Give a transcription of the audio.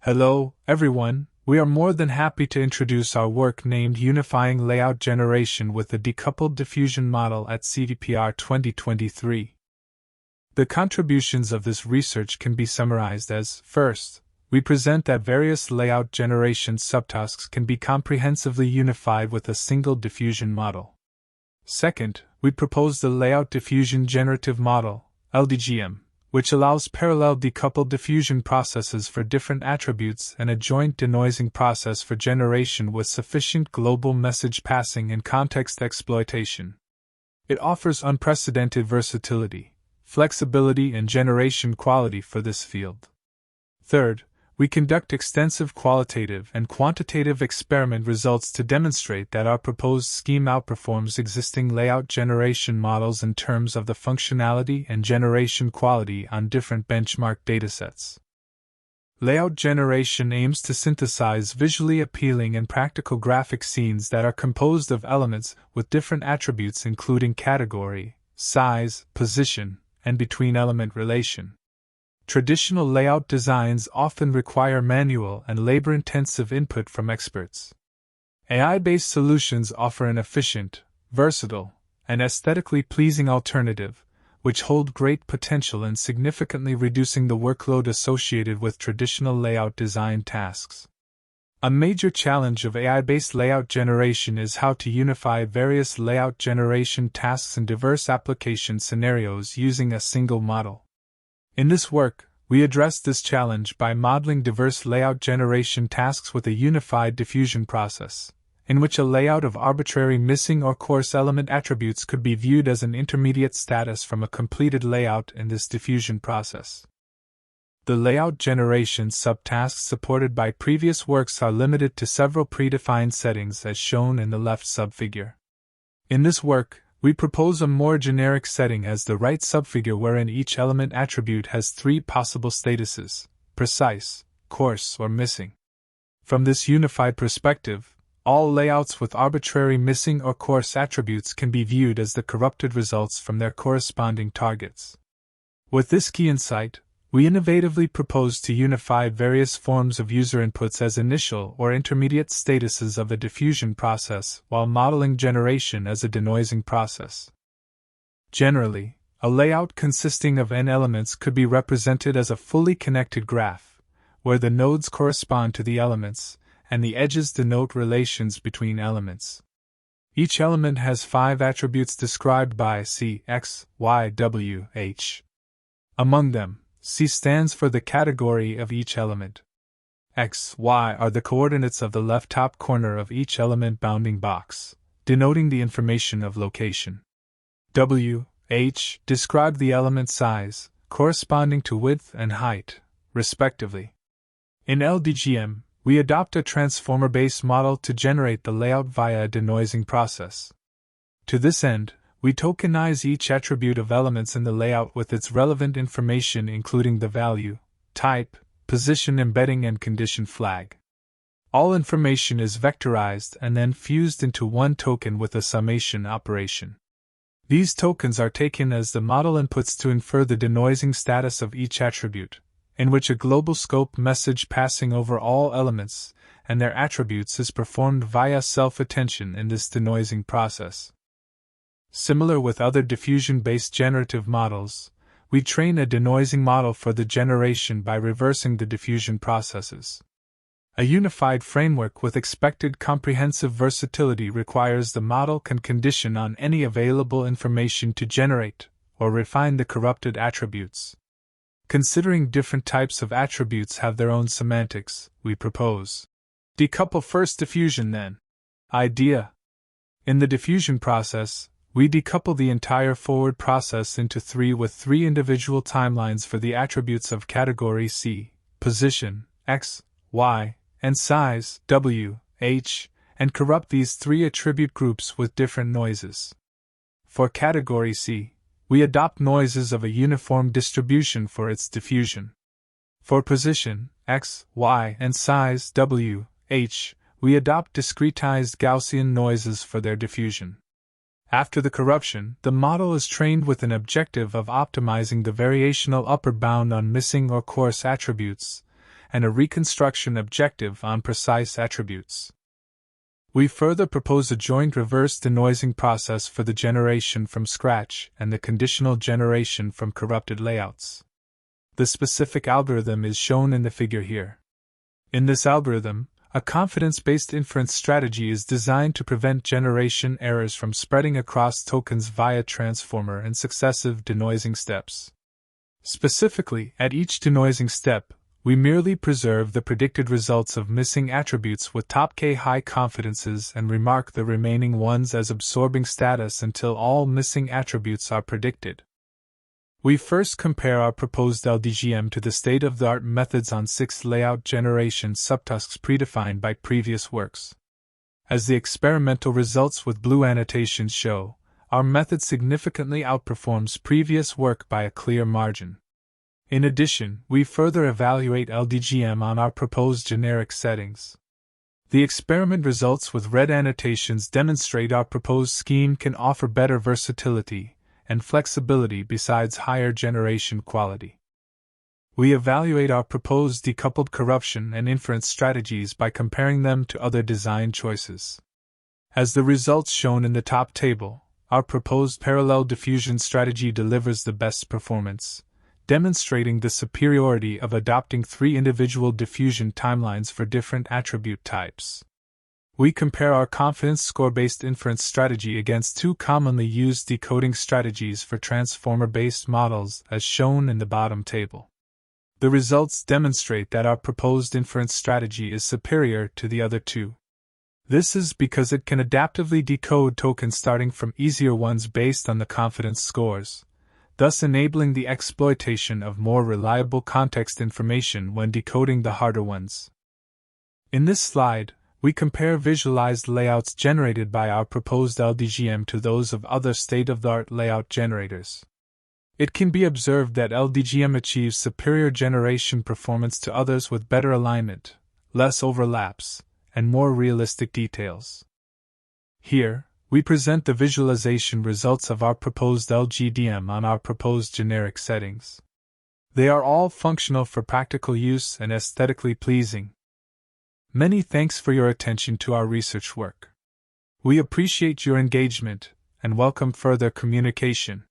Hello, everyone. We are more than happy to introduce our work named Unifying Layout Generation with the Decoupled Diffusion Model at CVPR2023. The contributions of this research can be summarized as: first, we present that various layout generation subtasks can be comprehensively unified with a single diffusion model. Second, we propose the Layout Diffusion Generative Model, LDGM, which allows parallel decoupled diffusion processes for different attributes and a joint denoising process for generation with sufficient global message passing and context exploitation. It offers unprecedented versatility, flexibility, and generation quality for this field. Third, we conduct extensive qualitative and quantitative experiment results to demonstrate that our proposed scheme outperforms existing layout generation models in terms of the functionality and generation quality on different benchmark datasets. Layout generation aims to synthesize visually appealing and practical graphic scenes that are composed of elements with different attributes including category, size, position, and between-element relation. Traditional layout designs often require manual and labor-intensive input from experts. AI-based solutions offer an efficient, versatile, and aesthetically pleasing alternative, which hold great potential in significantly reducing the workload associated with traditional layout design tasks. A major challenge of AI-based layout generation is how to unify various layout generation tasks in diverse application scenarios using a single model. In this work, we address this challenge by modeling diverse layout generation tasks with a unified diffusion process, in which a layout of arbitrary missing or coarse element attributes could be viewed as an intermediate status from a completed layout in this diffusion process. The layout generation subtasks supported by previous works are limited to several predefined settings as shown in the left subfigure. In this work, we propose a more generic setting as the right subfigure wherein each element attribute has three possible statuses: precise, coarse, or missing. From this unified perspective, all layouts with arbitrary missing or coarse attributes can be viewed as the corrupted results from their corresponding targets. With this key insight, we innovatively propose to unify various forms of user inputs as initial or intermediate statuses of the diffusion process while modeling generation as a denoising process. Generally, a layout consisting of n elements could be represented as a fully connected graph, where the nodes correspond to the elements, and the edges denote relations between elements. Each element has 5 attributes described by C, X, Y, W, H. Among them, C stands for the category of each element. X, Y are the coordinates of the left top corner of each element bounding box, denoting the information of location. W, H describe the element size, corresponding to width and height, respectively. In LDGM, we adopt a transformer-based model to generate the layout via a denoising process. To this end, we tokenize each attribute of elements in the layout with its relevant information including the value, type, position embedding and condition flag. All information is vectorized and then fused into one token with a summation operation. These tokens are taken as the model inputs to infer the denoising status of each attribute, in which a global scope message passing over all elements and their attributes is performed via self-attention in this denoising process. Similar with other diffusion-based generative models, we train a denoising model for the generation by reversing the diffusion processes. A unified framework with expected comprehensive versatility requires the model can condition on any available information to generate or refine the corrupted attributes. Considering different types of attributes have their own semantics, we propose: decouple first diffusion then. Idea. In the diffusion process, we decouple the entire forward process into 3 with 3 individual timelines for the attributes of category C, position, X, Y, and size, W, H, and corrupt these 3 attribute groups with different noises. For category C, we adopt noises of a uniform distribution for its diffusion. For position, X, Y, and size, W, H, we adopt discretized Gaussian noises for their diffusion. After the corruption, the model is trained with an objective of optimizing the variational upper bound on missing or coarse attributes, and a reconstruction objective on precise attributes. We further propose a joint reverse denoising process for the generation from scratch and the conditional generation from corrupted layouts. The specific algorithm is shown in the figure here. In this algorithm, a confidence-based inference strategy is designed to prevent generation errors from spreading across tokens via transformer and successive denoising steps. Specifically, at each denoising step, we merely preserve the predicted results of missing attributes with top K high confidences and remark the remaining ones as absorbing status until all missing attributes are predicted. We first compare our proposed LDGM to the state-of-the-art methods on 6 layout generation subtasks predefined by previous works. As the experimental results with blue annotations show, our method significantly outperforms previous work by a clear margin. In addition, we further evaluate LDGM on our proposed generic settings. The experiment results with red annotations demonstrate our proposed scheme can offer better versatility and flexibility besides higher generation quality. We evaluate our proposed decoupled corruption and inference strategies by comparing them to other design choices. As the results shown in the top table, our proposed parallel diffusion strategy delivers the best performance, demonstrating the superiority of adopting 3 individual diffusion timelines for different attribute types. We compare our confidence score-based inference strategy against 2 commonly used decoding strategies for transformer-based models as shown in the bottom table. The results demonstrate that our proposed inference strategy is superior to the other 2. This is because it can adaptively decode tokens starting from easier ones based on the confidence scores, thus enabling the exploitation of more reliable context information when decoding the harder ones. In this slide, we compare visualized layouts generated by our proposed LDGM to those of other state-of-the-art layout generators. It can be observed that LDGM achieves superior generation performance to others with better alignment, less overlaps, and more realistic details. Here, we present the visualization results of our proposed LGDM on our proposed generic settings. They are all functional for practical use and aesthetically pleasing. Many thanks for your attention to our research work. We appreciate your engagement and welcome further communication.